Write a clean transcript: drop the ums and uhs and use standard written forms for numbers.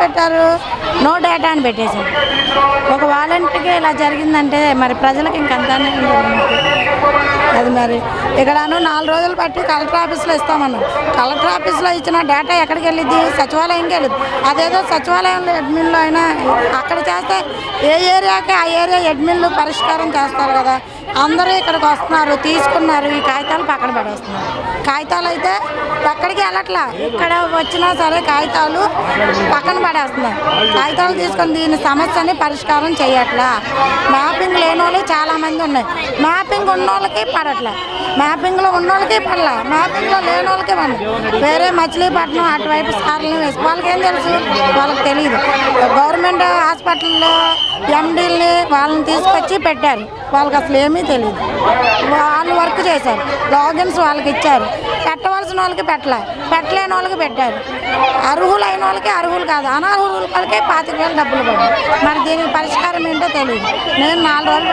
పెట్టారు? No data అని పెట్టేశారు. ఒక వాలంటీర్కి ఇలా జరిగిందంటే మరి ప్రజలకు ఇంకంతానే అది మరి ఇక్కడను 4 రోజులు బట్టి కలెక్టర్ ఆఫీస్లో ఇస్తామన్నారు. కలెక్టర్ ఆఫీస్లో ఇచ్చిన డేటా ఎక్కడికి వెళ్ళిద్ది? సచివాలయంకి వెళ్ళిద్ది. అదేదో సచివాలయంలో అడ్మిన్లో అయినా అక్కడ చేస్తే ఏ ఏరియాకి ఆ ఏరియా అడ్మిన్లు పరిష్కారం చేస్తారు కదా. అందరూ ఇక్కడికి వస్తున్నారు, తీసుకున్నారు, ఈ కాగితాలు పక్కన పడేస్తున్నారు. కాగితాలు అయితే ఎక్కడికి వెళ్ళట్లా, ఇక్కడ వచ్చినా సరే కాగితాలు పక్కన పడేస్తున్నారు. కాగితాలు తీసుకొని దీని సమస్యని పరిష్కారం చేయట్లా. మ్యాపింగ్ లేని వాళ్ళు చాలామంది ఉన్నాయి. మ్యాపింగ్ ఉన్న వాళ్ళకి పడట్లే, మ్యాపింగ్లో ఉన్న వాళ్ళకి పడలే, మ్యాపింగ్లో లేని వాళ్ళకి పడలే. వేరే మచిలీపట్నం అటువైపు సార్లు వేసి వాళ్ళకి ఏం తెలుసు? వాళ్ళకి తెలియదు. గవర్నమెంట్ హాస్పిటల్లో ఎండీల్ని వాళ్ళని తీసుకొచ్చి పెట్టారు. వాళ్ళకి అసలు ఏమీ తెలియదు. వాళ్ళు వర్క్ చేశారు, లాగిన్స్ వాళ్ళకి ఇచ్చారు. పెట్టవలసిన వాళ్ళకి పెట్టలేని వాళ్ళకి పెట్టారు. అర్హులైన వాళ్ళకి అర్హులు కాదు, అనర్హులకి 25,000 డబ్బులు పడ్డాయి. మరి దీనికి పరిష్కారం ఏంటో తెలియదు. నేను 4 రోజులు